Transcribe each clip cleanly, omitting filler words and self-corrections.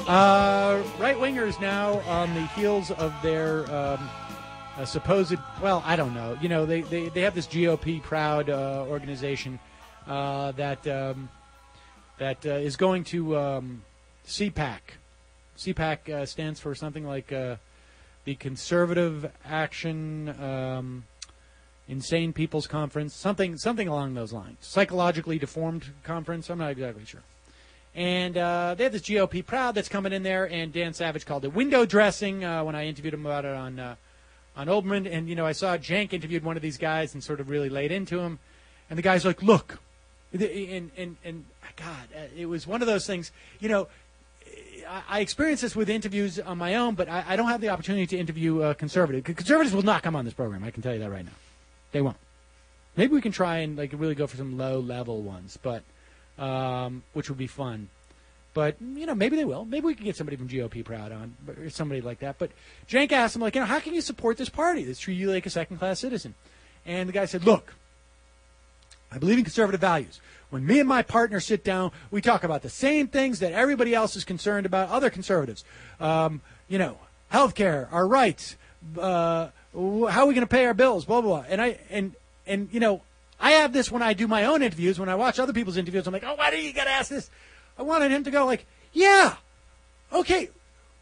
Right-wingers now on the heels of their supposed, well, I don't know. You know, they have this GOP proud organization that is going to CPAC. CPAC stands for something like the Conservative Action Insane People's Conference, something along those lines. Psychologically Deformed Conference, I'm not exactly sure. And they have this GOP proud that's coming in there, and Dan Savage called it window dressing when I interviewed him about it on Olbermann. And, you know, I saw Cenk interviewed one of these guys and sort of really laid into him. And the guy's like, look, and God, it was one of those things, you know, I experienced this with interviews on my own, but I don't have the opportunity to interview conservatives. Conservatives will not come on this program, I can tell you that right now. They won't. Maybe we can try and like really go for some low-level ones, but which would be fun. But, you know, maybe they will. Maybe we can get somebody from GOP Proud on, or somebody like that. But Cenk asked him, like, you know, how can you support this party that's treating you like a second-class citizen? And the guy said, look, I believe in conservative values. When me and my partner sit down, we talk about the same things that everybody else is concerned about, other conservatives. You know, health care, our rights, how are we going to pay our bills, blah, blah, blah. And you know, I have this when I do my own interviews. When I watch other people's interviews, I'm like, oh, why do you got to ask this? I wanted him to go like, yeah, okay.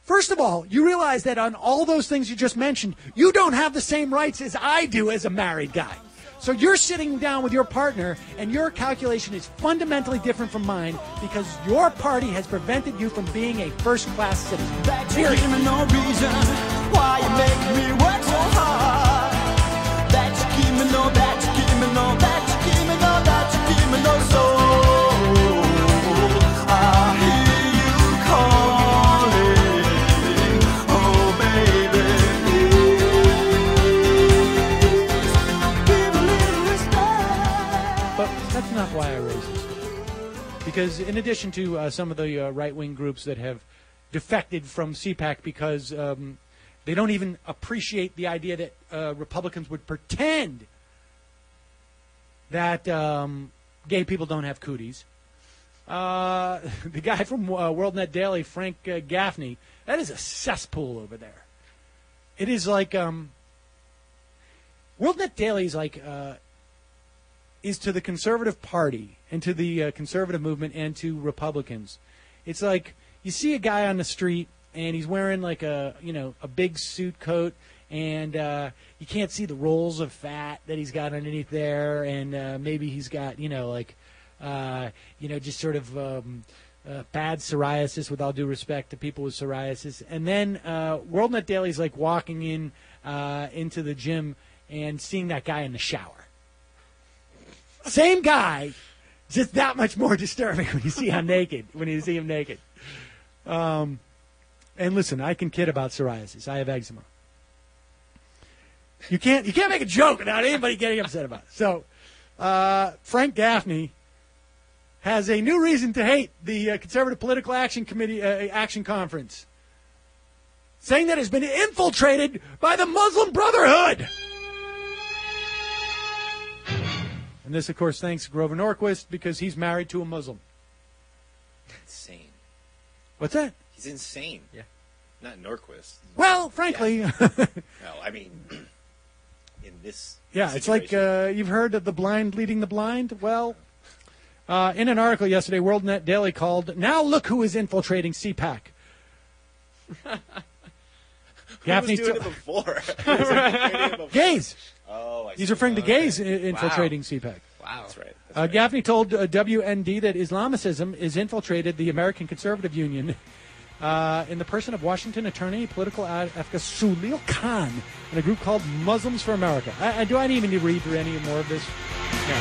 First of all, you realize that on all those things you just mentioned, you don't have the same rights as I do as a married guy. So you're sitting down with your partner, and your calculation is fundamentally different from mine because your party has prevented you from being a first-class citizen. That you give me no reason why you make me work so hard. That you give me no, that you give me no, that you give me no, that you give me no soul. I hear you calling, oh baby. But that's not why I raised this. Because in addition to some of the right-wing groups that have defected from CPAC because they don't even appreciate the idea that Republicans would pretend that gay people don't have cooties. The guy from WorldNet Daily, Frank Gaffney, that is a cesspool over there. It is like WorldNet Daily is like is to the conservative party and to the conservative movement and to Republicans. It's like you see a guy on the street and he's wearing like a big suit coat, and you can't see the rolls of fat that he's got underneath there, and maybe he's got just sort of bad psoriasis, with all due respect to people with psoriasis. And then WorldNet Daily is like walking into the gym and seeing that guy in the shower. Same guy, just that much more disturbing when you see him naked. And listen, I can kid about psoriasis. I have eczema. You can't make a joke without anybody getting upset about it. So Frank Gaffney has a new reason to hate the Conservative Political Action Committee Action Conference, saying that it's been infiltrated by the Muslim Brotherhood. And this, of course, thanks to Grover Norquist, because he's married to a Muslim. Insane. What's that? He's insane. Yeah. Not Norquist. Well, frankly. Yeah. No, I mean, in this yeah, situation. It's like you've heard of the blind leading the blind. Well, in an article yesterday, WorldNet Daily called, "Now look who is infiltrating CPAC." Gaffney's doing it before. Gays. Oh, I see. He's referring to gays infiltrating CPAC. Wow. That's right. Gaffney told WND that Islamicism is infiltrated the American Conservative Union in the person of Washington attorney, political advocate Sulil Khan, and a group called Muslims for America. Do I even need to read through any more of this? No.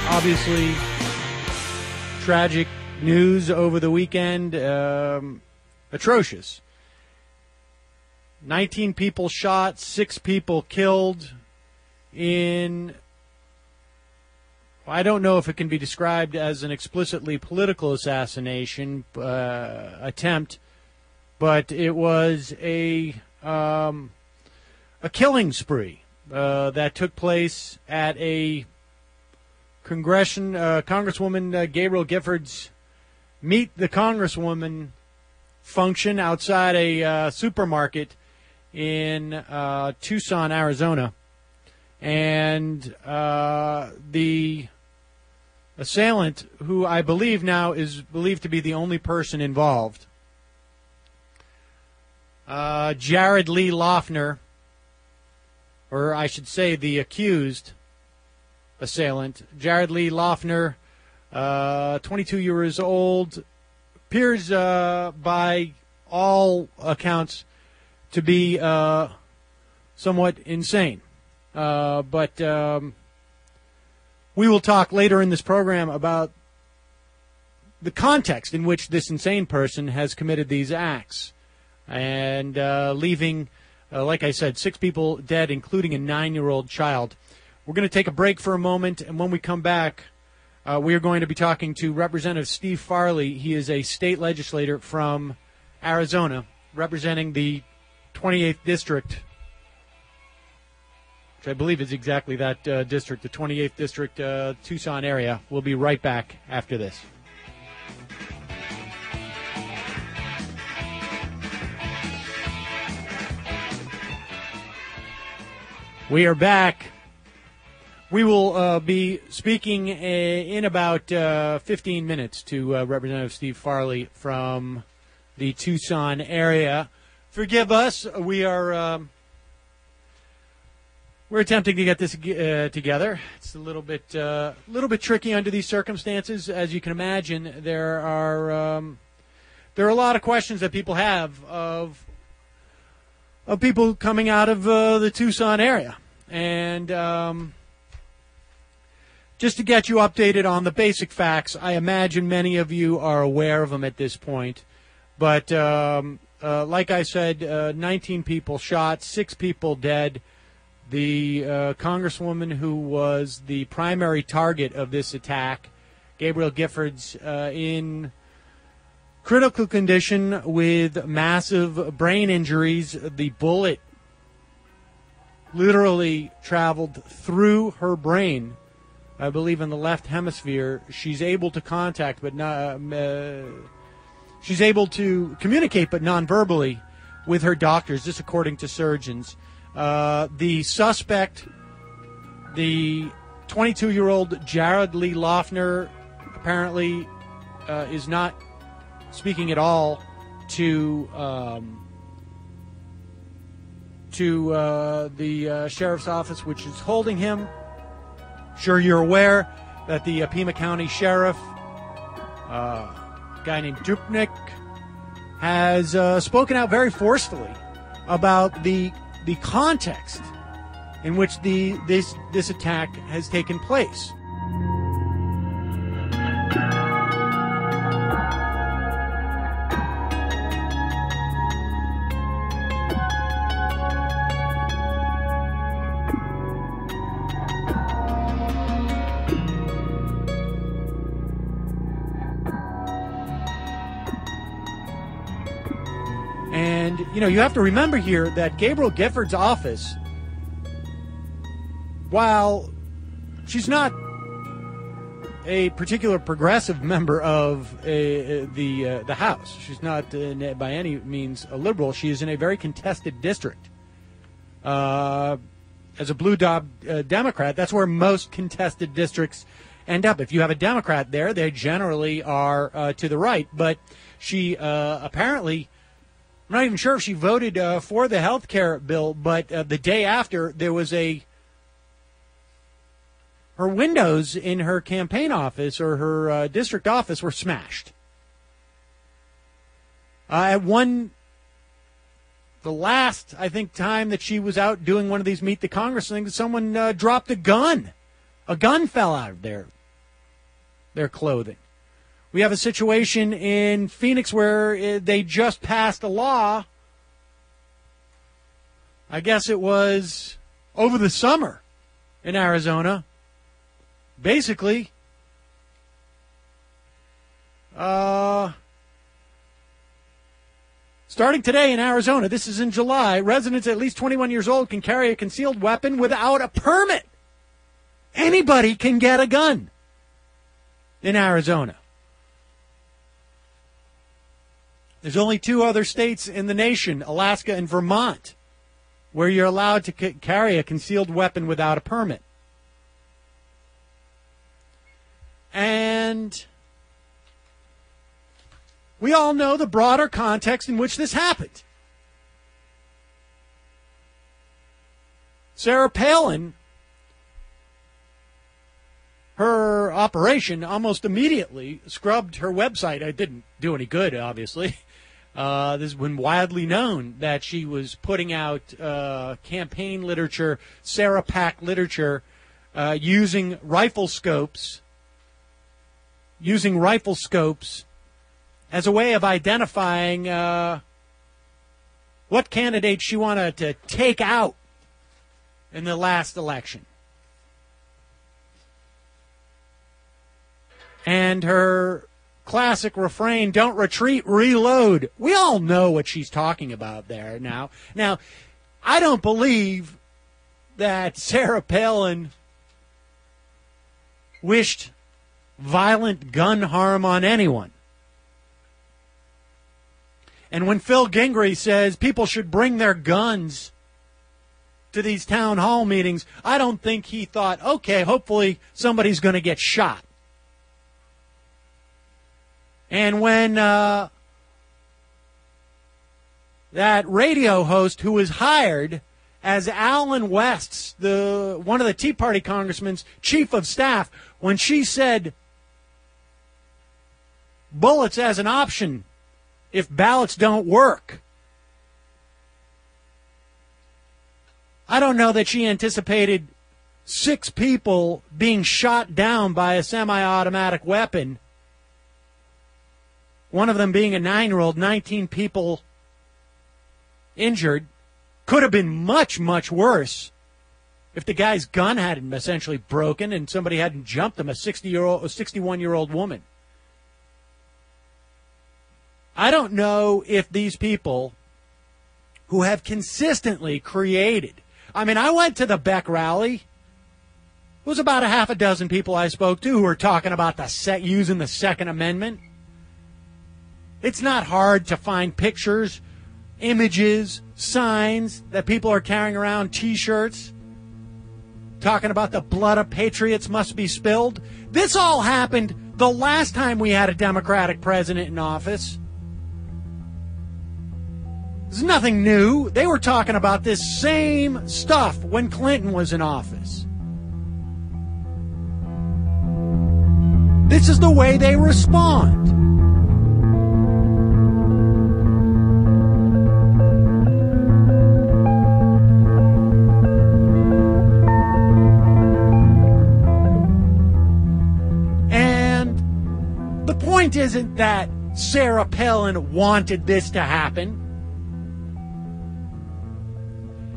Obviously, tragic news over the weekend. Atrocious. 19 people shot, 6 people killed in, I don't know if it can be described as an explicitly political assassination attempt, but it was a killing spree that took place at a Congresswoman Gabriel Giffords Meet the Congresswoman function outside a supermarket in Tucson, Arizona. And the assailant, who I believe now is believed to be the only person involved, Jared Lee Loeffner, or I should say the accused assailant, Jared Lee Loeffner, 22 years old, appears by all accounts to be somewhat insane. But we will talk later in this program about the context in which this insane person has committed these acts, and leaving, like I said, 6 people dead, including a 9-year-old child. We're going to take a break for a moment, and when we come back, we are going to be talking to Representative Steve Farley. He is a state legislator from Arizona, representing the 28th District, which I believe is exactly that district, the 28th District, Tucson area. We'll be right back after this. We are back. We will be speaking in about 15 minutes to Representative Steve Farley from the Tucson area. Forgive us. We're attempting to get this together. It's a little bit tricky under these circumstances. As you can imagine, there are a lot of questions that people have of people coming out of the Tucson area, and just to get you updated on the basic facts, I imagine many of you are aware of them at this point. But like I said, 19 people shot, 6 people dead. The congresswoman who was the primary target of this attack, Gabriel Giffords, in critical condition with massive brain injuries. The bullet literally traveled through her brain, I believe in the left hemisphere. She's able to contact, but not. She's able to communicate, but non-verbally, with her doctors. This, according to surgeons. The suspect, the 22-year-old Jared Lee Loeffner, apparently is not speaking at all to the sheriff's office, which is holding him. Sure, you're aware that the Pima County Sheriff, a guy named Dupnik, has spoken out very forcefully about the context in which this attack has taken place. And, you have to remember here that Gabriel Giffords' office, while she's not a particular progressive member of the House, she's not by any means a liberal, she is in a very contested district. As a blue Democrat, that's where most contested districts end up. If you have a Democrat there, they generally are to the right. But she apparently... I'm not even sure if she voted for the health care bill, but the day after, there was her windows in her campaign office or her district office were smashed. The last, I think, time that she was out doing one of these Meet the Congress things, someone dropped a gun. A gun fell out of their clothing. We have a situation in Phoenix where they just passed a law. I guess it was over the summer in Arizona. Basically, Starting today in Arizona, this is in July, residents at least 21 years old can carry a concealed weapon without a permit. Anybody can get a gun in Arizona. There's only 2 other states in the nation, Alaska and Vermont, where you're allowed to carry a concealed weapon without a permit. And we all know the broader context in which this happened. Sarah Palin, her operation almost immediately scrubbed her website. It didn't do any good, obviously. This has been widely known that she was putting out campaign literature, Sarah Pack literature, using rifle scopes as a way of identifying what candidates she wanted to take out in the last election. And her classic refrain, don't retreat, reload. We all know what she's talking about there now. Now, I don't believe that Sarah Palin wished violent gun harm on anyone. And when Phil Gingrey says people should bring their guns to these town hall meetings, I don't think he thought, okay, hopefully somebody's going to get shot. And when that radio host who was hired as Alan West's, one of the Tea Party congressman's chief of staff, when she said bullets as an option if ballots don't work, I don't know that she anticipated 6 people being shot down by a semi-automatic weapon, one of them being a 9-year-old, 19 people injured. Could have been much, much worse if the guy's gun hadn't essentially broken and somebody hadn't jumped him, a 61-year-old woman. I don't know if these people who have consistently created, I mean, I went to the Beck rally. It was about a half a dozen people I spoke to who were talking about using the Second Amendment. It's not hard to find pictures, images, signs that people are carrying around, T-shirts, talking about the blood of patriots must be spilled. This all happened the last time we had a Democratic president in office. There's nothing new. They were talking about this same stuff when Clinton was in office. This is the way they respond. And the point isn't that Sarah Palin wanted this to happen.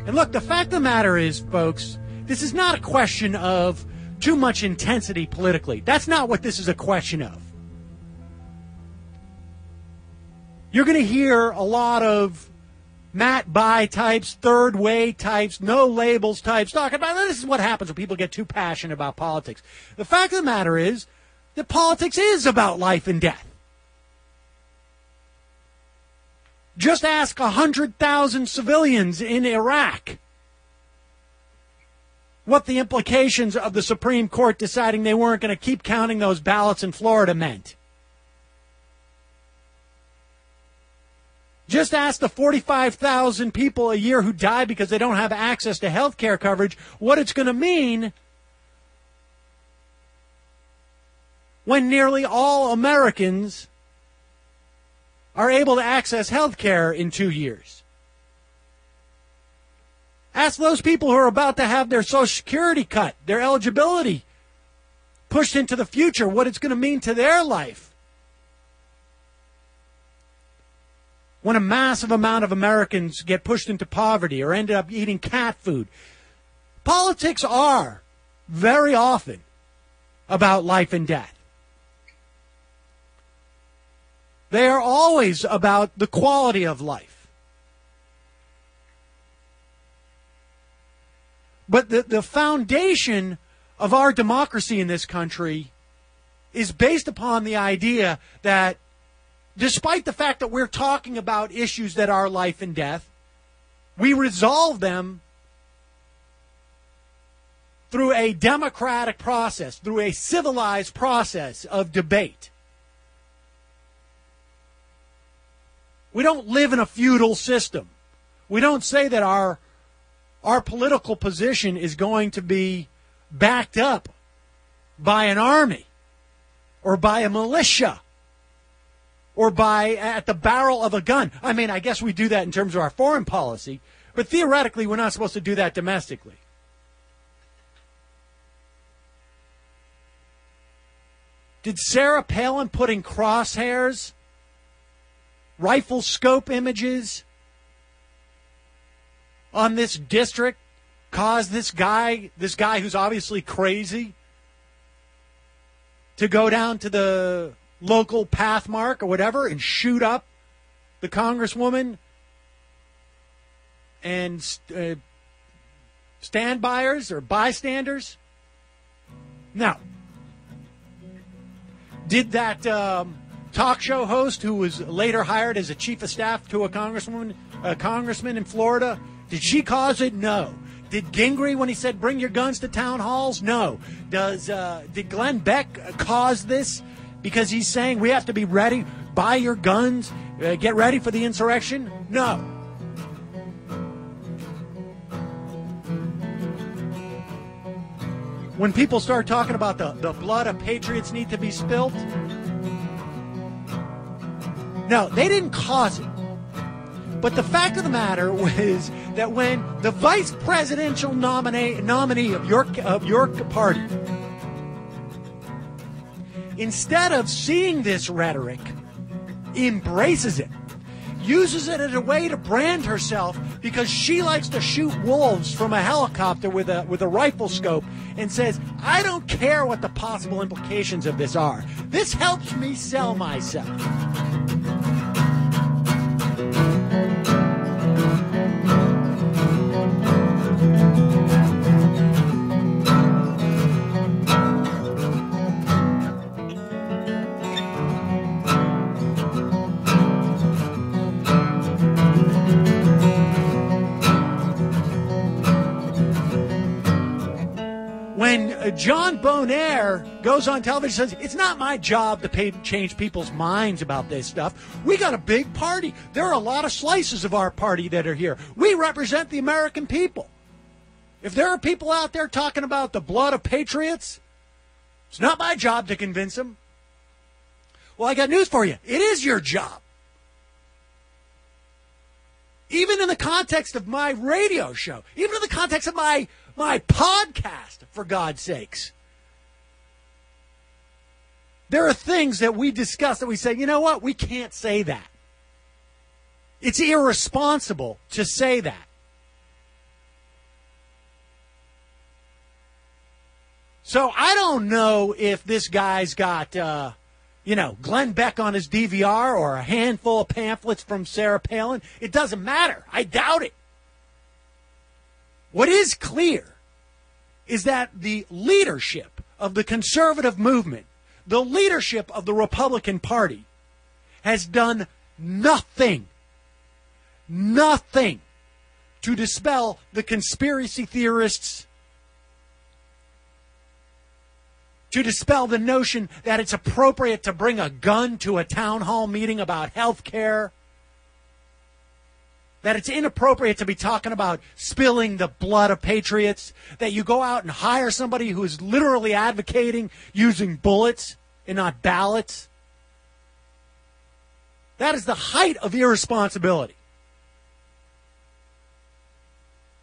And look, the fact of the matter is, folks, this is not a question of too much intensity politically. That's not what this is a question of. You're going to hear a lot of Matt Bai types, third way types, no labels types talking about this is what happens when people get too passionate about politics. The fact of the matter is that politics is about life and death. Just ask 100,000 civilians in Iraq what the implications of the Supreme Court deciding they weren't going to keep counting those ballots in Florida meant. Just ask the 45,000 people a year who die because they don't have access to health care coverage what it's going to mean when nearly all Americans are able to access health care in 2 years. Ask those people who are about to have their Social Security cut, their eligibility pushed into the future, what it's going to mean to their life. When a massive amount of Americans get pushed into poverty or end up eating cat food. Politics are very often about life and death. They are always about the quality of life. But the foundation of our democracy in this country is based upon the idea that despite the fact that we're talking about issues that are life and death, we resolve them through a democratic process, through a civilized process of debate. We don't live in a feudal system. We don't say that our political position is going to be backed up by an army or by a militia or by at the barrel of a gun. I mean, I guess we do that in terms of our foreign policy, but theoretically we're not supposed to do that domestically. Did Sarah Palin put in crosshairs, rifle scope images on this district cause this guy who's obviously crazy, to go down to the local pathmark or whatever and shoot up the congresswoman and stand-byers or bystanders? Now, did that talk show host who was later hired as a chief of staff to a congressman in Florida, did she cause it? No. Did Gingrey, when he said bring your guns to town halls? No. Did Glenn Beck cause this because he's saying we have to be ready, buy your guns, get ready for the insurrection? No. When people start talking about the blood of patriots need to be spilt, no, they didn't cause it. But the fact of the matter was that when the vice presidential nominee of your party, instead of seeing this rhetoric, embraces it, uses it as a way to brand herself because she likes to shoot wolves from a helicopter with a rifle scope, and says, I don't care what the possible implications of this are. This helps me sell myself. When John Bonaire goes on television and says, it's not my job to change people's minds about this stuff. We got a big party. There are a lot of slices of our party that are here. We represent the American people. If there are people out there talking about the blood of patriots, it's not my job to convince them. Well, I got news for you. It is your job. Even in the context of my radio show, even in the context of my podcast, for God's sakes. There are things that we discuss that we say, you know what, we can't say that. It's irresponsible to say that. So I don't know if this guy's got, Glenn Beck on his DVR or a handful of pamphlets from Sarah Palin. It doesn't matter. I doubt it. What is clear is that the leadership of the conservative movement, the leadership of the Republican Party, has done nothing to dispel the conspiracy theorists, to dispel the notion that it's appropriate to bring a gun to a town hall meeting about health care, that it's inappropriate to be talking about spilling the blood of patriots, that you go out and hire somebody who is literally advocating using bullets and not ballots. That is the height of irresponsibility.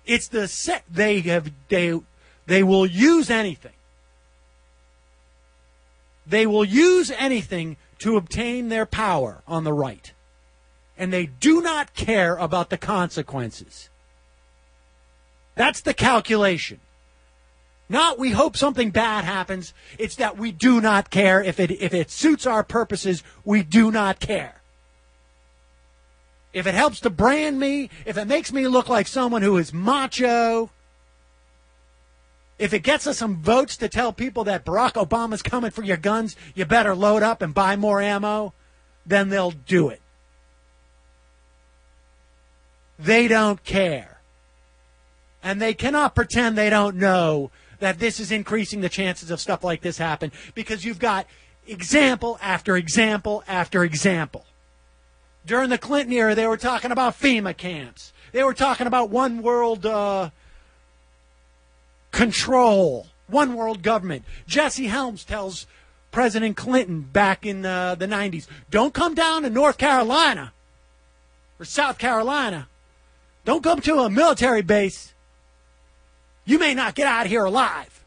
It's they will use anything. They will use anything to obtain their power on the right. And they do not care about the consequences. That's the calculation. Not we hope something bad happens. It's that we do not care. If it suits our purposes, we do not care. if it helps to brand me, if it makes me look like someone who is macho, if it gets us some votes to tell people that Barack Obama's coming for your guns, you better load up and buy more ammo, then they'll do it. They don't care. And they cannot pretend they don't know that this is increasing the chances of stuff like this happen, because you've got example after example after example. During the Clinton era, they were talking about FEMA camps. They were talking about one world control, one world government. Jesse Helms tells President Clinton back in the 90s, don't come down to North Carolina or South Carolina. Don't come to a military base. You may not get out of here alive.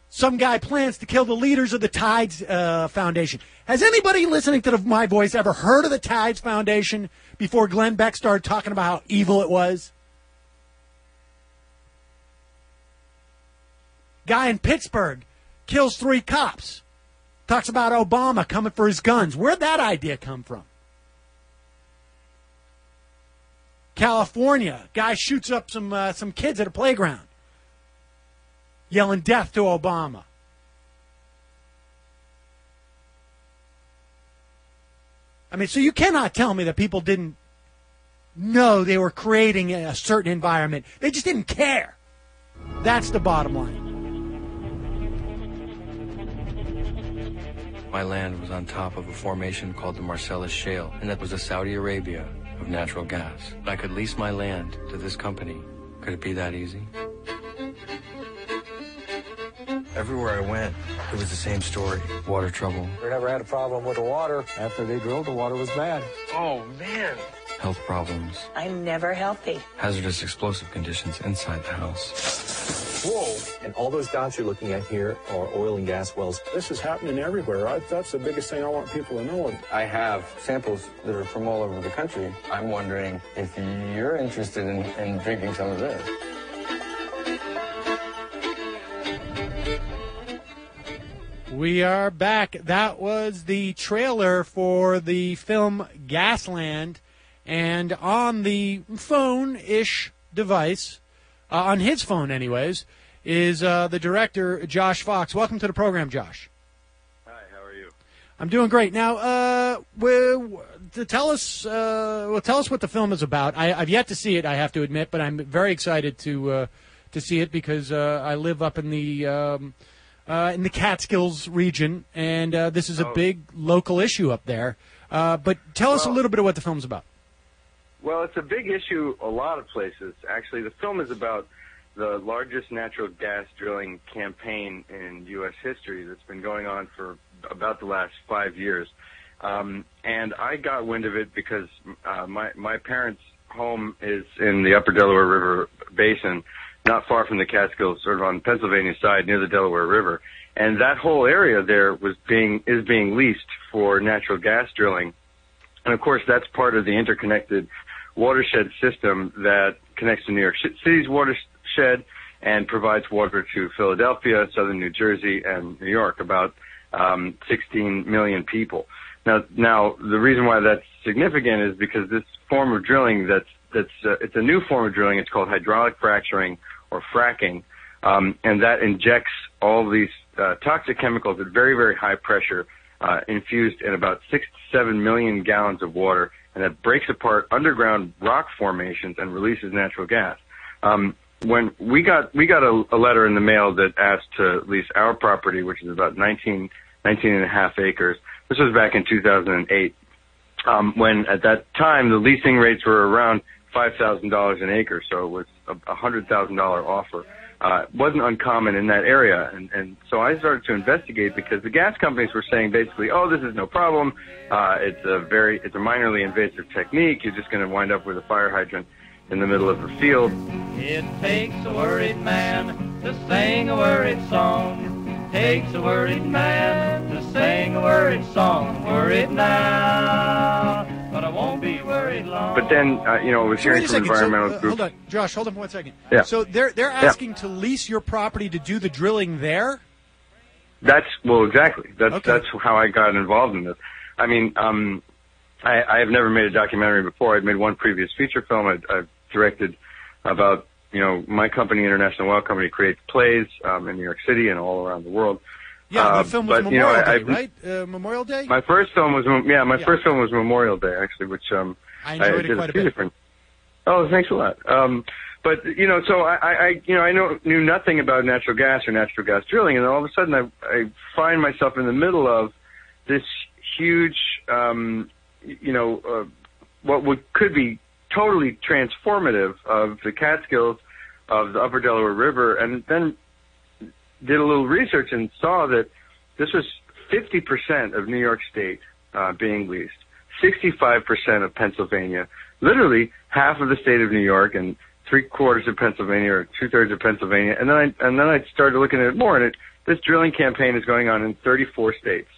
Some guy plans to kill the leaders of the Tides Foundation. Has anybody listening to my voice ever heard of the Tides Foundation before Glenn Beck started talking about how evil it was? Guy in Pittsburgh kills 3 cops. Talks about Obama coming for his guns. Where'd that idea come from? California, guy shoots up some kids at a playground, yelling death to Obama. I mean, so you cannot tell me that people didn't know they were creating a certain environment. They just didn't care. That's the bottom line. My land was on top of a formation called the Marcellus Shale, and that was the Saudi Arabia of natural gas. I could lease my land to this company. Could it be that easy? Everywhere I went, it was the same story. Water trouble. We never had a problem with the water. After they drilled, the water was bad. Oh, man. Health problems. I'm never healthy. Hazardous explosive conditions inside the house. Whoa. And all those dots you're looking at here are oil and gas wells. This is happening everywhere. That's the biggest thing I want people to know. I have samples that are from all over the country. I'm wondering if you're interested in drinking some of this. We are back. That was the trailer for the film Gasland. And on the phone-ish device, on his phone anyways, is the director, Josh Fox. Welcome to the program, Josh. Hi, how are you? I'm doing great. Now, tell us what the film is about. I've yet to see it, I have to admit, but I'm very excited to see it because I live up in the Catskills region, and this is a big local issue up there. But tell us a little bit of what the film's about. Well, it's a big issue a lot of places. Actually, the film is about the largest natural gas drilling campaign in U.S. history that's been going on for about the last 5 years. And I got wind of it because my parents' home is in the upper Delaware River Basin, not far from the Catskills, sort of on the Pennsylvania side near the Delaware River. And that whole area there is being leased for natural gas drilling. And, of course, that's part of the interconnected watershed system that connects to New York City's watershed and provides water to Philadelphia, southern New Jersey, and New York, about 16 million people. Now, the reason why that's significant is because this form of drilling it's a new form of drilling. It's called hydraulic fracturing or fracking, and that injects all these toxic chemicals at very, very high pressure, infused in about 6 to 7 million gallons of water, and that breaks apart underground rock formations and releases natural gas. When we got a letter in the mail that asked to lease our property, which is about 19 and a half acres. This was back in 2008, when at that time the leasing rates were around $5,000 an acre, so it was a $100,000 offer. It wasn't uncommon in that area, and so I started to investigate because the gas companies were saying basically, oh, this is no problem. It's a minorly invasive technique. You're just going to wind up with a fire hydrant in the middle of the field. It takes a worried man to sing a worried song. Takes a worried man to sing a worried song. Worried now, but I won't be worried long. But then, it was hearing from environmental groups. Hold on, Josh, hold on for 1 second. Yeah. So they're asking to lease your property to do the drilling there? Exactly. That's how I got involved in this. I mean, I have never made a documentary before. I'd made one previous feature film. I've directed about, my company, International Well Company, creates plays in New York City and all around the world. Yeah, the film was Memorial Day, right? Memorial Day? My first film was, first film was Memorial Day, actually, which I enjoyed it quite a bit. Oh, thanks a lot. But so I knew nothing about natural gas or natural gas drilling, and all of a sudden I find myself in the middle of this huge, what could be totally transformative of the Catskills, of the Upper Delaware River, and then did a little research and saw that this was 50% of New York State being leased, 65% of Pennsylvania, literally half of the state of New York, and 3/4 of Pennsylvania, or 2/3 of Pennsylvania, and then I started looking at it more, and this drilling campaign is going on in 34 states.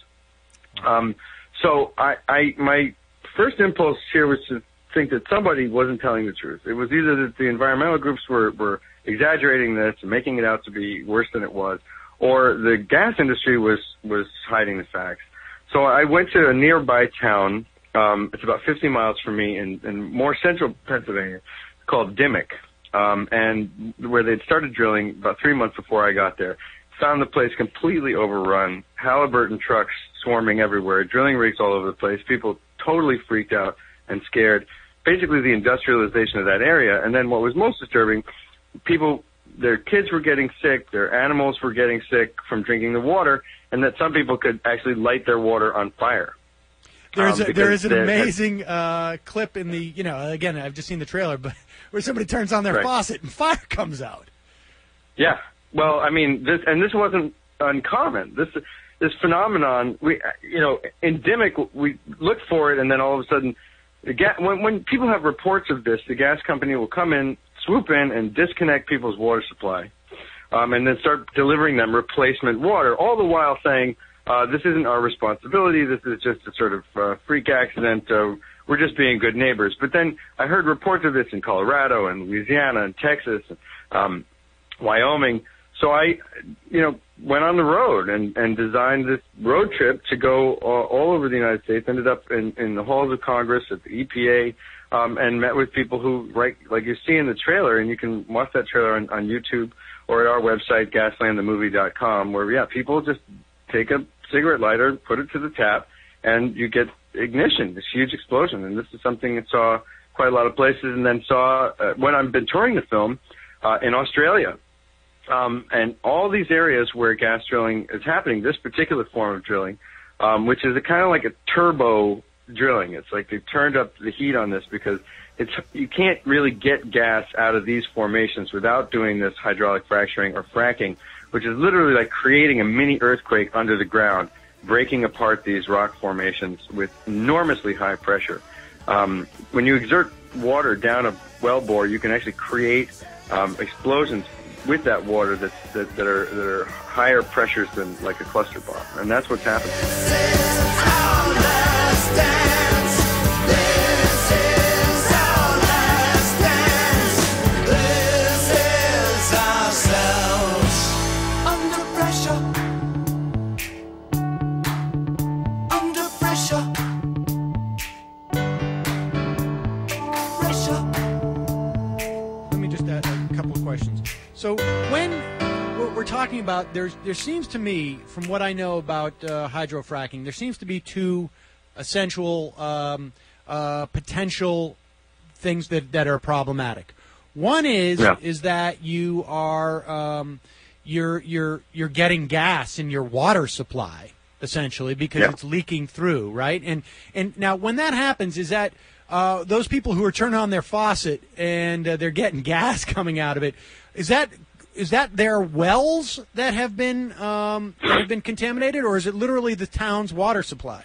So my first impulse here was to think that somebody wasn't telling the truth. It was either that the environmental groups were exaggerating this and making it out to be worse than it was, or the gas industry was hiding the facts. So I went to a nearby town. It's about 50 miles from me in more central Pennsylvania, called Dimmock, and where they'd started drilling about 3 months before I got there. Found the place completely overrun, Halliburton trucks swarming everywhere, drilling rigs all over the place, people totally freaked out and scared. Basically the industrialization of that area. And then what was most disturbing, people, their kids were getting sick, their animals were getting sick from drinking the water, and that some people could actually light their water on fire. There is an amazing clip in the, again, I've just seen the trailer, but where somebody turns on their faucet and fire comes out. Yeah. Well, I mean, this wasn't uncommon. This phenomenon, in Dimmock, we look for it, and then all of a sudden, when people have reports of this, the gas company will come in, swoop in, and disconnect people's water supply, and then start delivering them replacement water, all the while saying, this isn't our responsibility, this is just a sort of freak accident, we're just being good neighbors. But then I heard reports of this in Colorado and Louisiana and Texas, Wyoming. So I, went on the road and designed this road trip to go all over the United States, ended up in the halls of Congress, at the EPA, and met with people who, like you see in the trailer, and you can watch that trailer on YouTube or at our website, gaslandthemovie.com, where, people just take a cigarette lighter, put it to the tap, and you get ignition, this huge explosion. And this is something that saw quite a lot of places, and then saw, when I've been touring the film, in Australia. And all these areas where gas drilling is happening, this particular form of drilling, which is kind of like a turbo drilling. It's like they've turned up the heat on this because you can't really get gas out of these formations without doing this hydraulic fracturing or fracking, which is literally like creating a mini earthquake under the ground, breaking apart these rock formations with enormously high pressure. When you exert water down a well bore, you can actually create explosions with that water that are higher pressures than like a cluster bomb, and that's what's happening. This is our last dance. This is our last dance. This is ourselves. Under pressure. Under pressure. Let me just add a couple of questions. So when we're talking about, there seems to me, from what I know about hydrofracking, there seems to be two essential potential things that are problematic. One is that you are you're getting gas in your water supply essentially because it's leaking through, right? And now when that happens, is that those people who are turning on their faucet and they're getting gas coming out of it? Is that their wells that have been contaminated, or is it literally the town's water supply?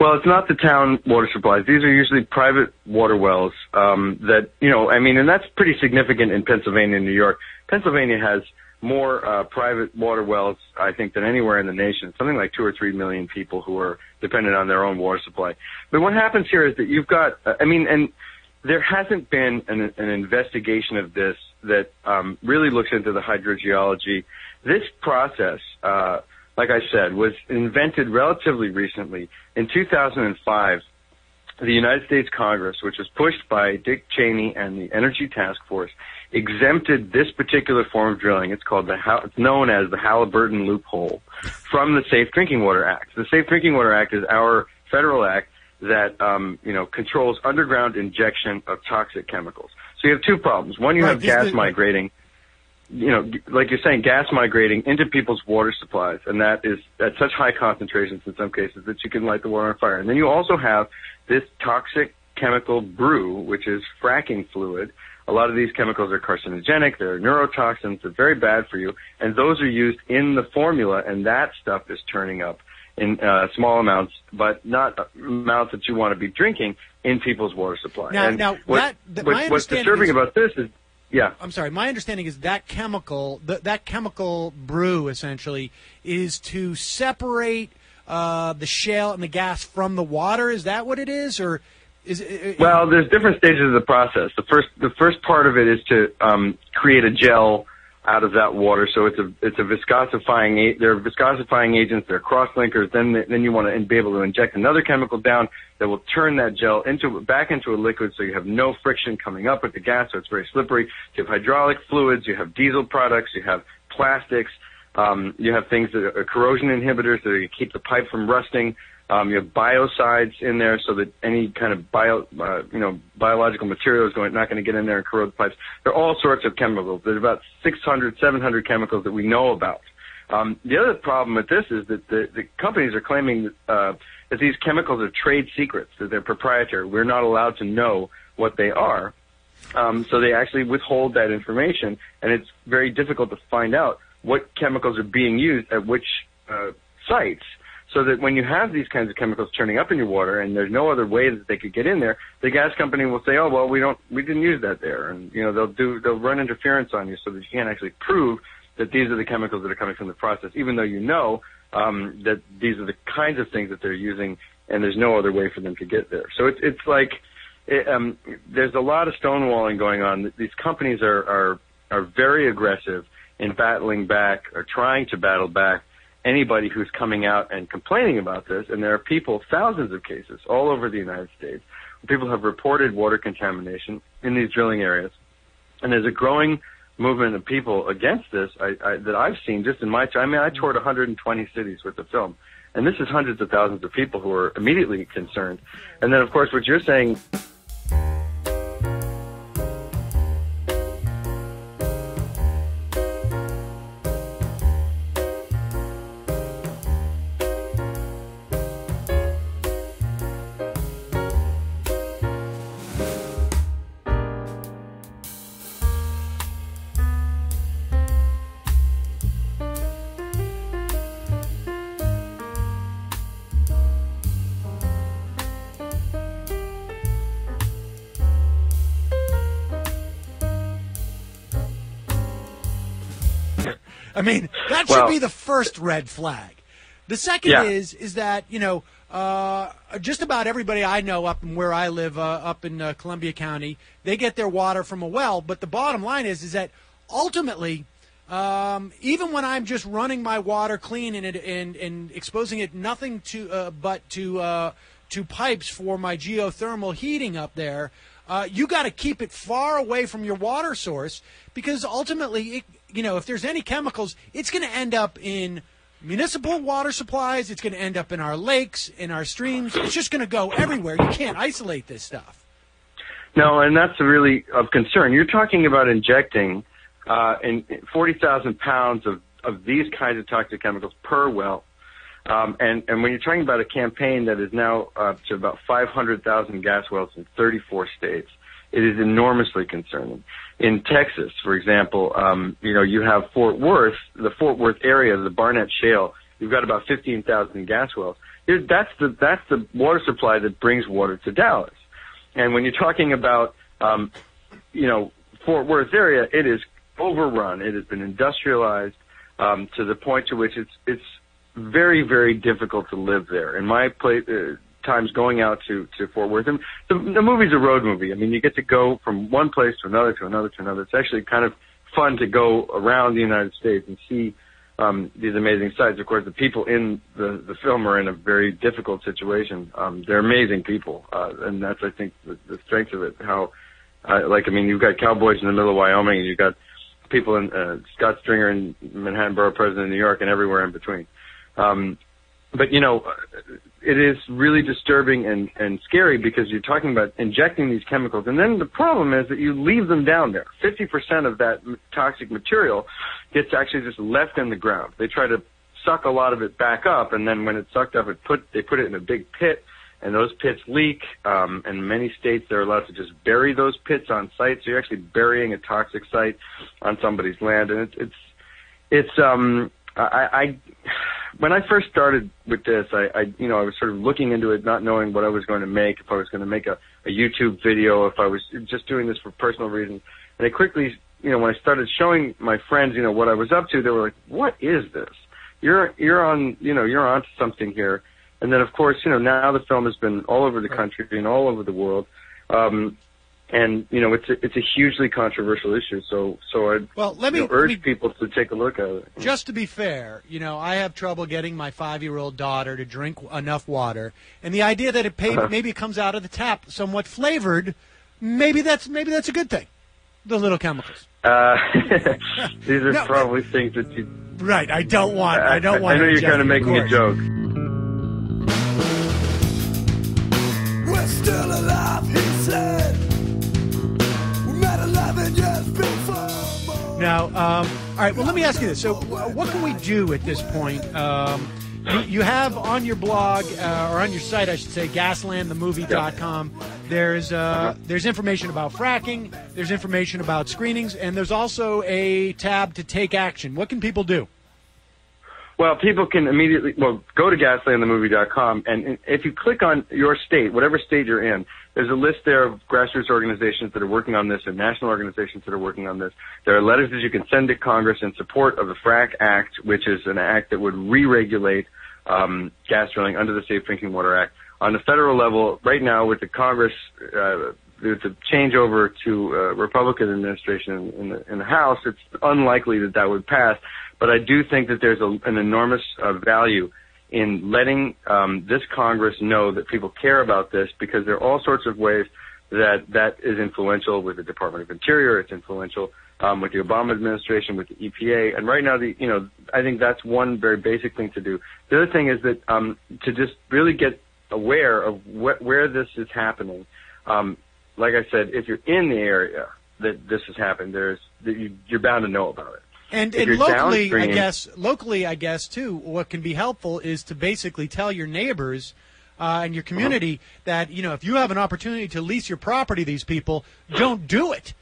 Well, it's not the town water supplies. These are usually private water wells that, and that's pretty significant in Pennsylvania and New York. Pennsylvania has more private water wells, I think, than anywhere in the nation. Something like 2 or 3 million people who are dependent on their own water supply. But what happens here is that you've got, and there hasn't been an investigation of this that really looks into the hydrogeology. This process like I said, was invented relatively recently. In 2005, the United States Congress, which was pushed by Dick Cheney and the Energy Task Force, exempted this particular form of drilling. It's known as the Halliburton loophole from the Safe Drinking Water Act. The Safe Drinking Water Act is our federal act that controls underground injection of toxic chemicals. So you have two problems. One, you have gas migrating. Like you're saying, gas migrating into people's water supplies, and that is at such high concentrations in some cases that you can light the water on fire. And then you also have this toxic chemical brew, which is fracking fluid. A lot of these chemicals are carcinogenic, they're neurotoxins, they're very bad for you, and those are used in the formula, and that stuff is turning up in small amounts, but not amounts that you want to be drinking in people's water supply. What's disturbing about this is, I'm sorry. My understanding is that chemical brew essentially is to separate the shale and the gas from the water. Is that what it is, or is it? Well, there's different stages of the process. The first part of it is to create a gel out of that water. So it's a viscosifying. There are viscosifying agents. There are cross-linkers. Then you want to be able to inject another chemical down that will turn that gel back into a liquid, so you have no friction coming up with the gas, so it's very slippery. You have hydraulic fluids. You have diesel products. You have plastics. You have things that are corrosion inhibitors that keep the pipe from rusting. You have biocides in there so that any kind of biological material is not going to get in there and corrode the pipes. There are all sorts of chemicals. There's about 600, 700 chemicals that we know about. The other problem with this is that the companies are claiming that these chemicals are trade secrets, that they're proprietary. We're not allowed to know what they are. So they actually withhold that information, and it's very difficult to find out what chemicals are being used at which sites. So that when you have these kinds of chemicals turning up in your water and there's no other way that they could get in there, the gas company will say, "Oh, well, we didn't use that there," and they'll run interference on you so that you can't actually prove that these are the chemicals that are coming from the process, even though you know that these are the kinds of things that they're using, and there's no other way for them to get there. So it's like there's a lot of stonewalling going on. These companies are very aggressive in battling back or trying to battle back anybody who's coming out and complaining about this, and there are people, thousands of cases all over the United States, where people have reported water contamination in these drilling areas. And there's a growing movement of people against this that I've seen just in my time. I toured 120 cities with the film, and this is hundreds of thousands of people who are immediately concerned. And then, of course, what you're saying... I mean, that should be the first red flag. The second is that, just about everybody I know up in where I live, up in Columbia County, they get their water from a well. But the bottom line is that ultimately, even when I'm just running my water clean and exposing it nothing to but to pipes for my geothermal heating up there, you got to keep it far away from your water source, because ultimately, if there's any chemicals, it's going to end up in municipal water supplies. It's going to end up in our lakes, in our streams. It's just going to go everywhere. You can't isolate this stuff. No, and that's really of concern. You're talking about injecting 40,000 pounds of these kinds of toxic chemicals per well. And when you're talking about a campaign that is now up to about 500,000 gas wells in 34 states, it is enormously concerning. In Texas, for example, you have Fort Worth, the Fort Worth area, the Barnett Shale. You've got about 15,000 gas wells. That's the water supply that brings water to Dallas. And when you're talking about, Fort Worth area, it is overrun. It has been industrialized to the point to which it's very, very difficult to live there. In my times going out to Fort Worth, and the movie's a road movie. I mean, you get to go from one place to another to another to another. It's actually kind of fun to go around the United States and see these amazing sites. Of course, the people in the film are in a very difficult situation. They're amazing people, and that's, I think, the strength of it. How, you've got cowboys in the middle of Wyoming, and you've got people in Scott Stringer in Manhattan Borough President of New York, and everywhere in between. But, it is really disturbing and scary because you're talking about injecting these chemicals. And then the problem is that you leave them down there. 50% of that toxic material gets actually just left in the ground. They try to suck a lot of it back up, and then when it's sucked up, they put it in a big pit, and those pits leak. In many states, they're allowed to just bury those pits on site. So you're actually burying a toxic site on somebody's land. And when I first started with this, I was sort of looking into it, not knowing what I was going to make, if I was going to make a YouTube video, if I was just doing this for personal reasons. And I quickly, when I started showing my friends, what I was up to, they were like, "What is this? You're onto something here." And then, of course, now the film has been all over the country and all over the world. And it's a hugely controversial issue. So I urge people to take a look at it. Just to be fair, I have trouble getting my 5-year-old daughter to drink enough water, and the idea that maybe it comes out of the tap somewhat flavored, maybe that's a good thing. The little chemicals. These are probably things that you. Right. I don't want. I know you're trying to make me a joke. We're still alive, he said. Now, all right, well, let me ask you this. So what can we do at this point? You have on your blog, or on your site, I should say, gaslandthemovie.com, there's information about fracking, there's information about screenings, and there's also a tab to take action. What can people do? Well, people can immediately, go to gaslandthemovie.com, and if you click on your state, whatever state you're in, there's a list there of grassroots organizations that are working on this and national organizations that are working on this. There are letters that you can send to Congress in support of the FRAC Act, which is an act that would re-regulate gas drilling under the Safe Drinking Water Act. On the federal level, right now with the Congress, there's a changeover to Republican administration in the House. It's unlikely that would pass. But I do think that there's an enormous value in letting this Congress know that people care about this, because there are all sorts of ways that is influential with the Department of Interior. It's influential with the Obama administration, with the EPA. And right now, I think that's one very basic thing to do. The other thing is that to just really get aware of where this is happening. Like I said, if you're in the area that this has happened, you're bound to know about it. And locally, I guess, too, what can be helpful is to basically tell your neighbors and your community that, if you have an opportunity to lease your property to these people, don't do it.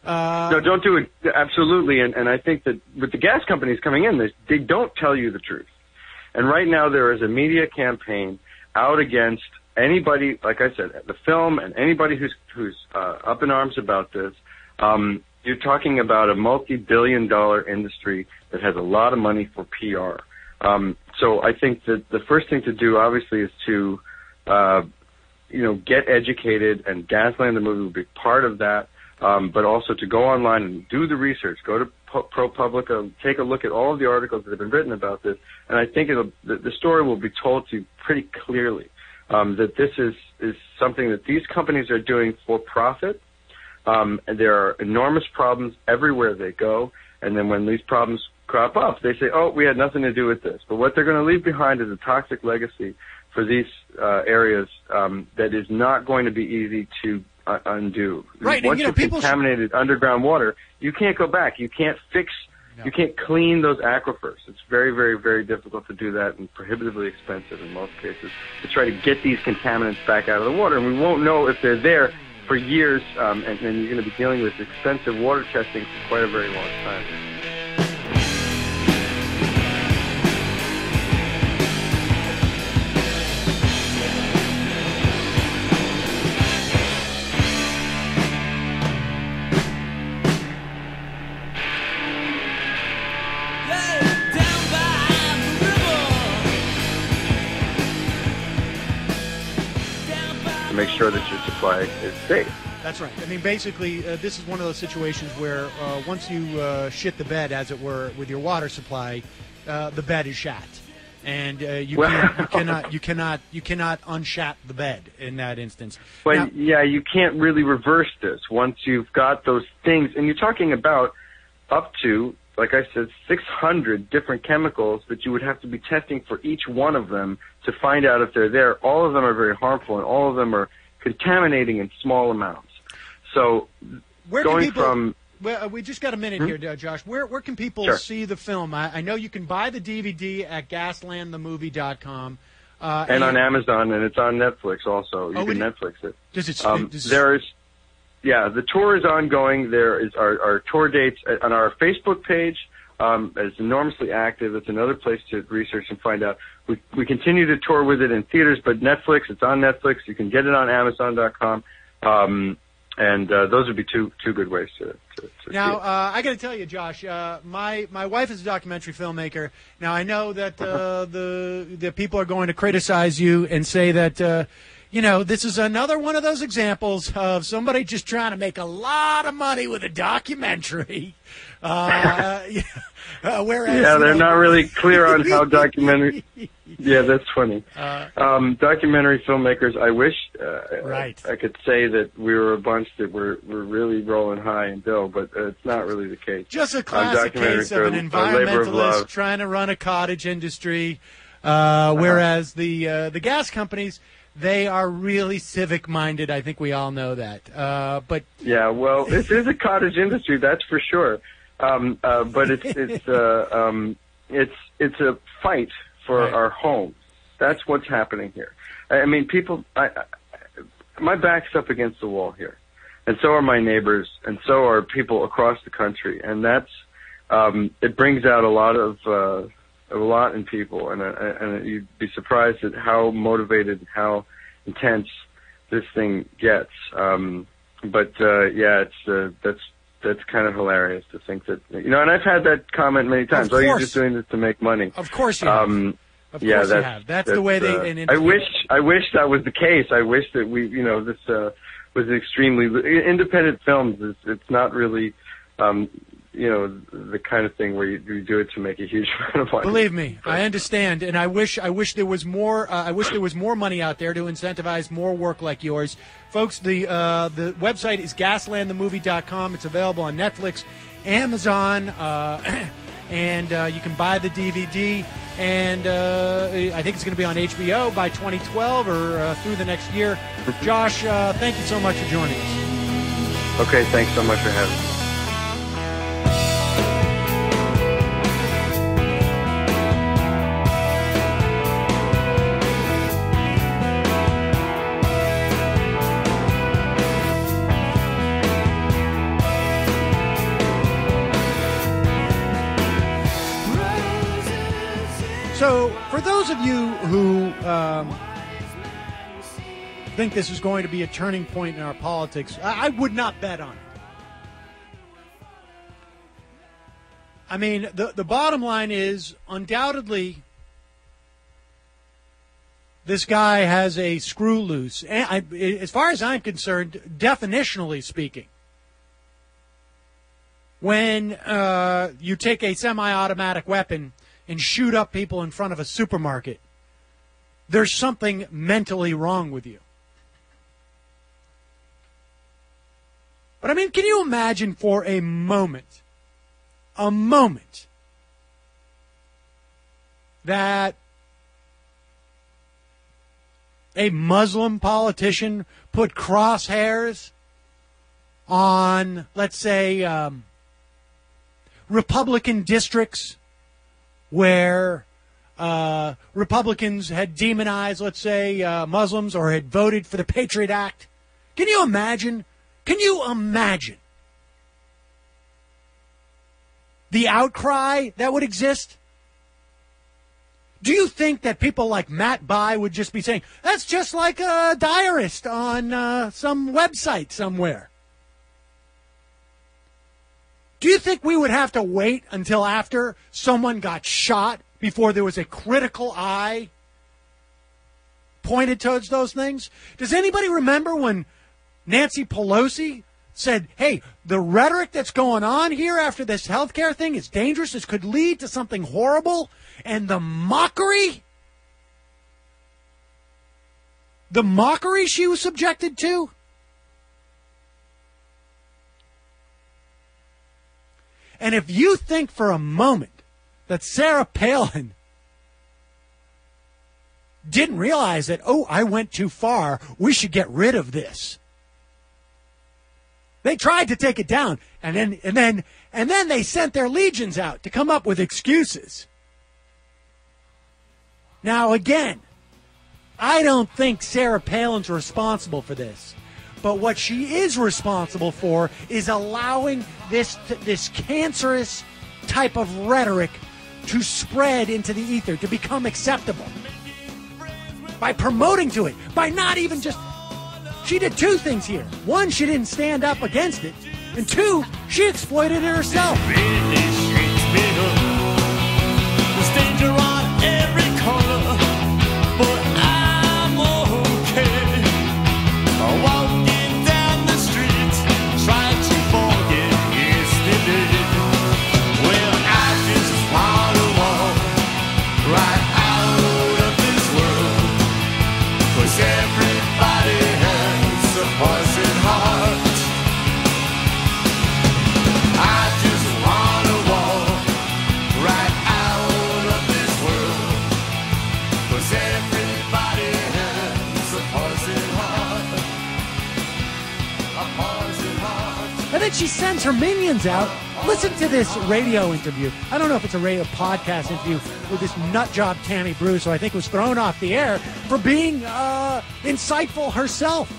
No, don't do it. Absolutely. And I think that with the gas companies coming in, they don't tell you the truth. And right now there is a media campaign out against anybody, like I said, the film, and anybody who's up in arms about this. You're talking about a multi-billion-dollar industry that has a lot of money for PR. So I think that the first thing to do, obviously, is to, get educated, and Gasland the Movie will be part of that. But also to go online and do the research. Go to ProPublica, take a look at all of the articles that have been written about this, and I think the story will be told to you pretty clearly that this is something that these companies are doing for profit. And there are enormous problems everywhere they go, and then when these problems crop up, they say, "Oh, we had nothing to do with this." But what they're going to leave behind is a toxic legacy for these areas that is not going to be easy to undo. Right, once and, you've contaminated underground water, you can't go back. You can't fix. No. You can't clean those aquifers. It's very, very, very difficult to do that, and prohibitively expensive in most cases to try to get these contaminants back out of the water. And we won't know if they're there for years, and you're going to be dealing with expensive water testing for quite a very long time. Make sure that your supply is safe. That's right. I mean, basically, this is one of those situations where once you shit the bed, as it were, with your water supply, the bed is shat, and you cannot unshat the bed in that instance. But Now, yeah, you can't really reverse this once you've got those things, and you're talking about up to, like I said, 600 different chemicals that you would have to be testing for each one of them to find out if they're there. All of them are very harmful, and all of them are contaminating in small amounts. So going from... Well, we just got a minute here, Josh. Where can people see the film? I know you can buy the DVD at gaslandthemovie.com. And on Amazon, and it's on Netflix also. You can Netflix it. The tour is ongoing. There is our tour dates on our Facebook page. It's enormously active. It's another place to research and find out. We continue to tour with it in theaters, but Netflix, it's on Netflix. You can get it on Amazon.com. And those would be two good ways to now, see it. I got to tell you, Josh, my wife is a documentary filmmaker. Now, I know that the people are going to criticize you and say that, this is another one of those examples of somebody just trying to make a lot of money with a documentary. Whereas, they're not really clear on how documentary... Yeah, that's funny. Documentary filmmakers, I wish I could say that we were a bunch that were really rolling high in dough, but it's not really the case. Just a classic case of an environmentalist trying to run a cottage industry, whereas the gas companies, they are really civic-minded. I think we all know that. But yeah, well, it is a cottage industry, that's for sure. But it's a fight for our homes. That's what's happening here. I mean, people, my back's up against the wall here, and so are my neighbors, and so are people across the country, and that's it brings out a lot in people, and you'd be surprised at how motivated, how intense this thing gets. That's kind of hilarious to think that, and I've had that comment many times. Oh, you're just doing this to make money. Of course you have. Of course you have. That's the way they... I wish that was the case. I wish that this was extremely... Independent films, it's not really, the kind of thing where you do it to make a huge amount of money. Believe me, I understand, and I wish there was more. I wish there was more money out there to incentivize more work like yours, folks. The website is gaslandthemovie.com. It's available on Netflix, Amazon, and you can buy the DVD. And I think it's going to be on HBO by 2012 or through the next year. Josh, thank you so much for joining us. Okay, thanks so much for having me. So, for those of you who think this is going to be a turning point in our politics, I would not bet on it. I mean, the bottom line is, undoubtedly, this guy has a screw loose. And as far as I'm concerned, definitionally speaking, when you take a semi-automatic weapon and shoot up people in front of a supermarket, there's something mentally wrong with you. But I mean, can you imagine for a moment, that a Muslim politician put crosshairs on, let's say, Republican districts where Republicans had demonized, let's say, Muslims or had voted for the Patriot Act? Can you imagine? Can you imagine the outcry that would exist? Do you think that people like Matt Bai would just be saying, that's just like a diarist on some website somewhere? Do you think we would have to wait until after someone got shot before there was a critical eye pointed towards those things? Does anybody remember when Nancy Pelosi said, hey, the rhetoric that's going on here after this healthcare thing is dangerous. This could lead to something horrible. And the mockery she was subjected to. And if you think for a moment that Sarah Palin didn't realize that, oh, I went too far, we should get rid of this. They tried to take it down, and then they sent their legions out to come up with excuses. Now, again, I don't think Sarah Palin's responsible for this. But what she is responsible for is allowing this cancerous type of rhetoric to spread into the ether, to become acceptable. By promoting to it, by not even just... She did two things here. One, she didn't stand up against it. And two, she exploited it herself. There's danger on every corner, but I'm okay. Walking down the street, trying to forget yesterday. Well, I just want to walk right out of this world, 'cause everybody has a poison heart. I just want to walk right out of this world, 'cause everybody has a poison heart. A poison heart. And then she sends her minions out. Listen to this radio interview. I don't know if it's a radio podcast interview with this nut job Tammy Bruce, who I think was thrown off the air for being insightful herself.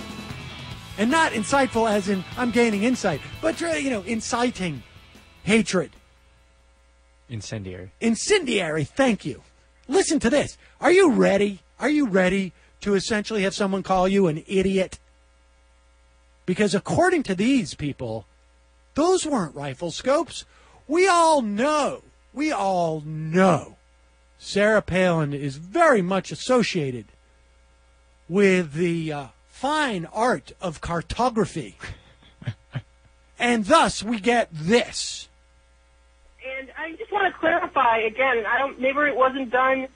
And not insightful as in I'm gaining insight, but, inciting hatred. Incendiary. Incendiary, thank you. Listen to this. Are you ready? Are you ready to essentially have someone call you an idiot? Because according to these people, those weren't rifle scopes. We all know Sarah Palin is very much associated with the fine art of cartography. And thus we get this. And I just want to clarify again, maybe it wasn't done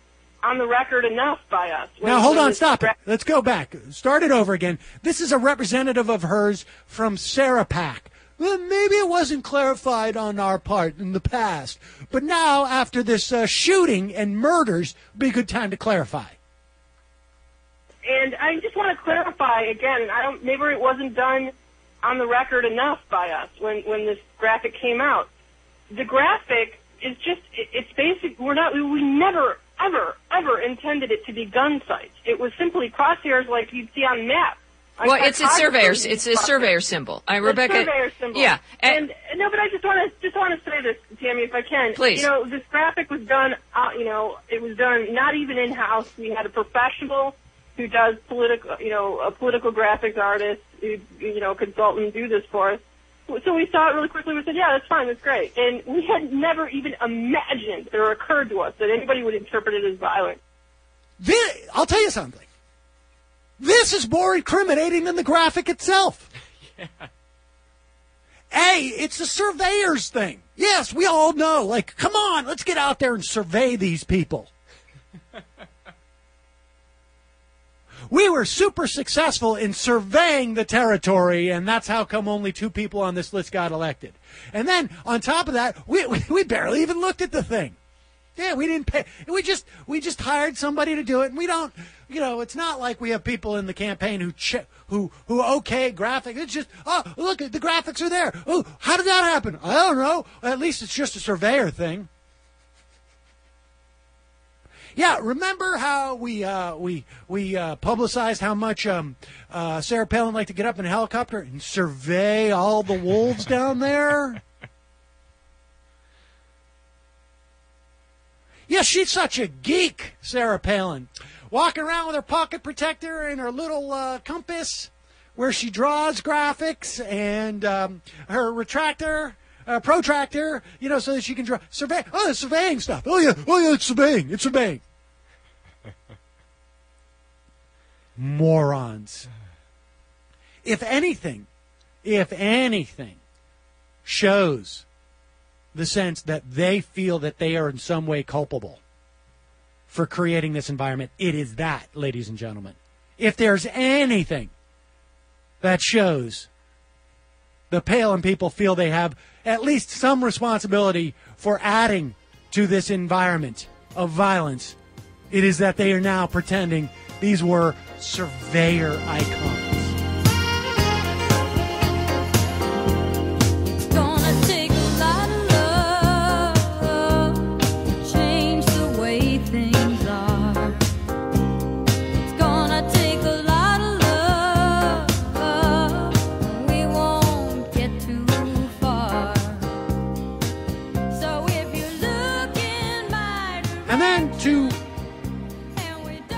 on the record enough by us. Now, hold on, stop it. Let's go back. Start it over again. This is a representative of hers from Sarah Pack. Well, maybe it wasn't clarified on our part in the past, but now, after this shooting and murders, would be a good time to clarify. And I just want to clarify again, maybe it wasn't done on the record enough by us when this graphic came out. The graphic is just, it's basic, we never, ever intended it to be gun sites. It was simply crosshairs like you'd see on maps. Well, it's a surveyor symbol. Rebecca. Surveyor symbol. Yeah. And no, but I just want to say this, Tammy, if I can. Please. This graphic was done. It was done not even in house. We had a professional who does a political graphics artist, consultant do this for us. So we saw it really quickly. We said, yeah, that's fine, that's great. And we had never even imagined or occurred to us that anybody would interpret it as violent. I'll tell you something. This is more incriminating than the graphic itself. Yeah. Hey, it's a surveyor's thing. Yes, we all know. Like, come on, let's get out there and survey these people. We were super successful in surveying the territory, and that's how come only 2 people on this list got elected. And then, on top of that, we barely even looked at the thing. Yeah, we didn't pay. We just hired somebody to do it, and we don't. It's not like we have people in the campaign who okay graphics. It's just, oh, look, the graphics are there. Oh, how did that happen? I don't know. At least it's just a surveyor thing. Yeah, remember how we publicized how much Sarah Palin liked to get up in a helicopter and survey all the wolves down there? Yeah, she's such a geek, Sarah Palin. Walking around with her pocket protector and her little compass where she draws graphics and her protractor, so that she can survey. Oh, the surveying stuff. Oh, yeah, it's surveying. It's surveying. Morons. If anything, if anything, shows the sense that they feel that they are in some way culpable for creating this environment, it is that, ladies and gentlemen. If there's anything that shows the Palin people feel they have at least some responsibility for adding to this environment of violence, it is that they are now pretending these were surveyor icons.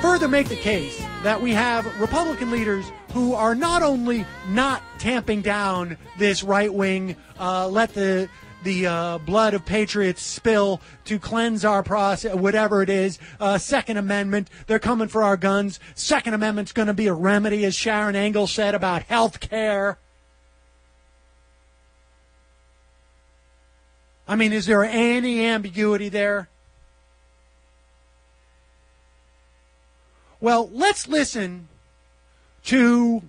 Further make the case that we have Republican leaders who are not only not tamping down this right-wing, let the blood of patriots spill to cleanse our process, whatever it is, Second Amendment, they're coming for our guns. Second Amendment's going to be a remedy, as Sharon Engel said, about health care. I mean, is there any ambiguity there? Well, let's listen to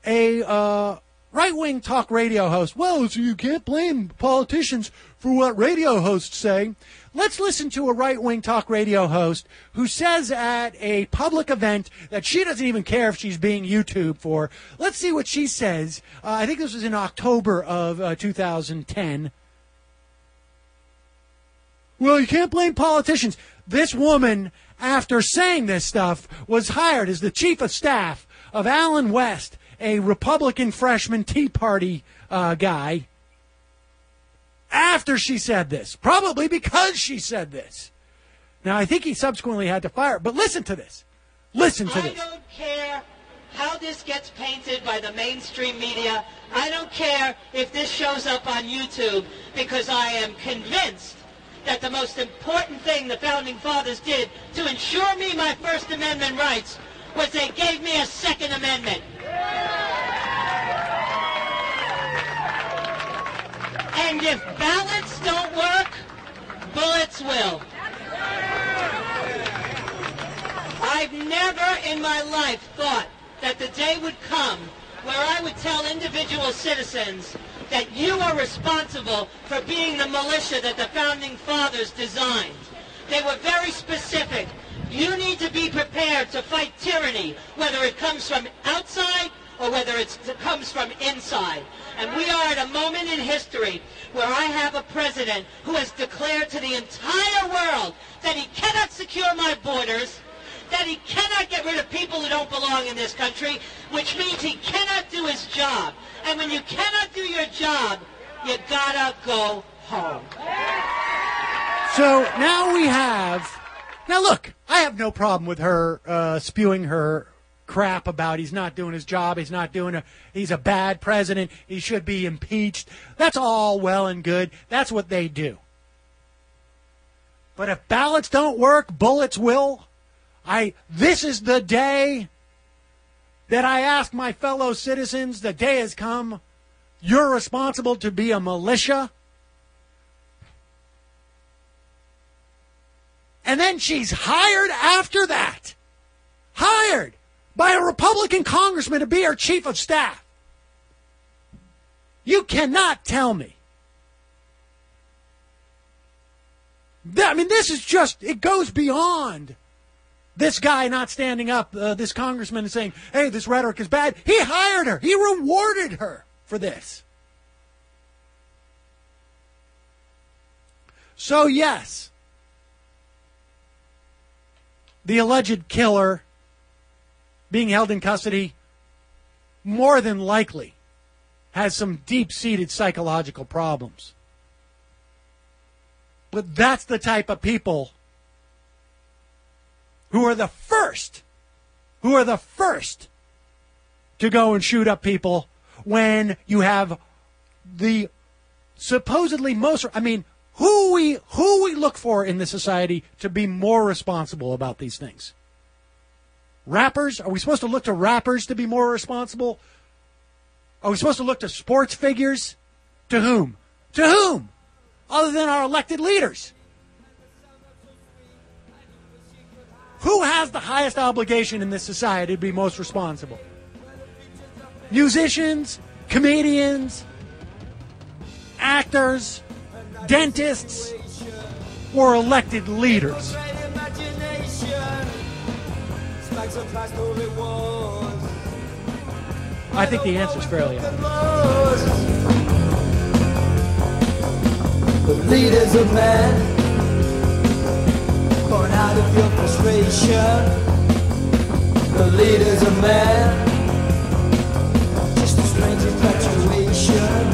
a right-wing talk radio host. Well, so you can't blame politicians for what radio hosts say. Let's listen to a right-wing talk radio host who says at a public event that she doesn't even care if she's being YouTubed for. Let's see what she says. I think this was in October of 2010. Well, you can't blame politicians. This woman, after saying this stuff, was hired as the chief of staff of Alan West, a Republican freshman Tea Party guy, after she said this. Probably because she said this. Now, I think he subsequently had to fire her, but listen to this. Listen to this. I don't care how this gets painted by the mainstream media. I don't care if this shows up on YouTube, because I am convinced that the most important thing the Founding Fathers did to ensure me my First Amendment rights was they gave me a Second Amendment. And if ballots don't work, bullets will. I've never in my life thought that the day would come where I would tell individual citizens that you are responsible for being the militia that the Founding Fathers designed. They were very specific. You need to be prepared to fight tyranny, whether it comes from outside or whether it comes from inside. And we are at a moment in history where I have a president who has declared to the entire world that he cannot secure my borders, that he cannot get rid of people who don't belong in this country, which means he cannot do his job. And when you cannot do your job, you gotta go home. So now we have... Now look, I have no problem with her spewing her crap about he's not doing his job, he's a bad president, he should be impeached. That's all well and good. That's what they do. But if ballots don't work, bullets will. This is the day that I ask my fellow citizens, the day has come, you're responsible to be a militia. And then she's hired after that. Hired by a Republican congressman to be her chief of staff. You cannot tell me. This is just, it goes beyond this guy not standing up, this congressman is saying, hey, this rhetoric is bad. He hired her. He rewarded her for this. So, yes, the alleged killer being held in custody more than likely has some deep-seated psychological problems. But that's the type of people who are the first to go and shoot up people when you have the supposedly most, who we look for in this society to be more responsible about these things? Rappers? Are we supposed to look to rappers to be more responsible? Are we supposed to look to sports figures? To whom? To whom? Other than our elected leaders. Who has the highest obligation in this society to be most responsible? Musicians, comedians, actors, dentists, or elected leaders? I think the answer is fairly obvious. The leader's a man born out of your frustration. The leader's a man, just a strange infatuation.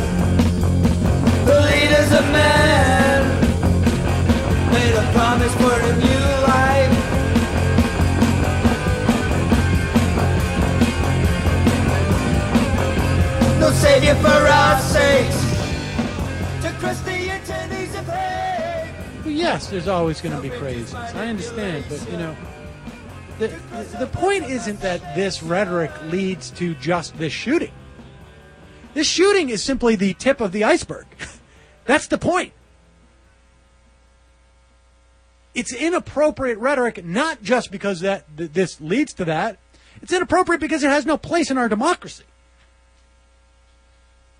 The leader's a man, made a promise for a new life. No savior for our sakes, to cross the eternities of hate. Well, yes, there's always going to be crazies. I understand, but, you know, the point isn't that this rhetoric leads to just this shooting. This shooting is simply the tip of the iceberg. That's the point. It's inappropriate rhetoric, not just because this leads to that. It's inappropriate because it has no place in our democracy.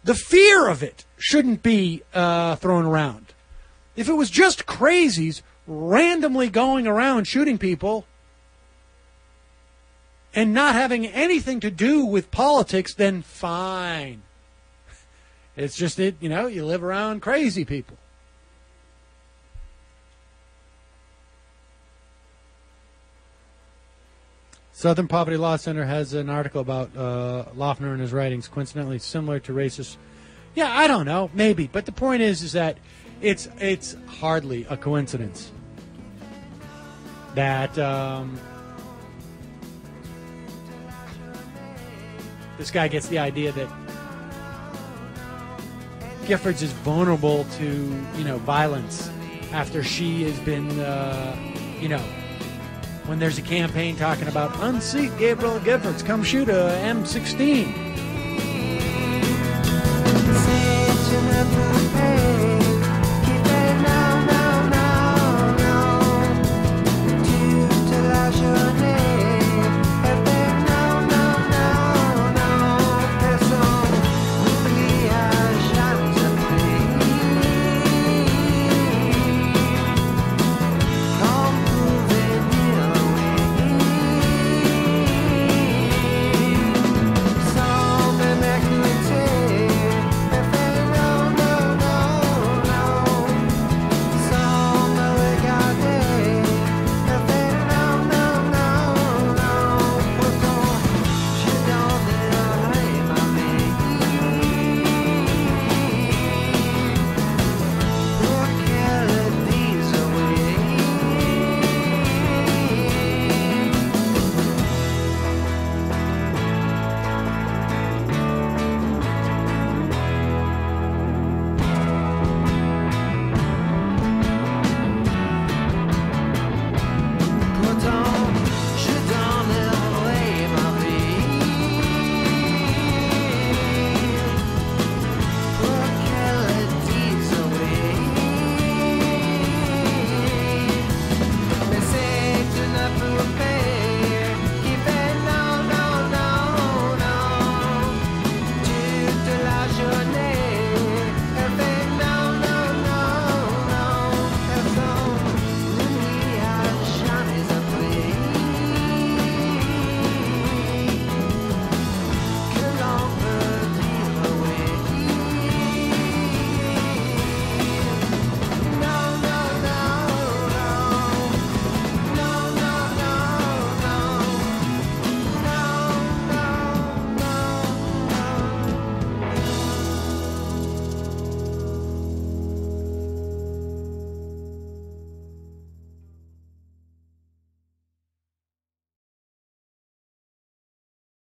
The fear of it shouldn't be thrown around. If it was just crazies randomly going around shooting people and not having anything to do with politics, then fine. It's just that, you know, you live around crazy people. Southern Poverty Law Center has an article about Loeffner and his writings, coincidentally similar to racist. Yeah, I don't know, maybe. But the point is that it's hardly a coincidence that this guy gets the idea that Giffords is vulnerable to, you know, violence after she has been, you know, when there's a campaign talking about unseat Gabriel Giffords, come shoot a M16.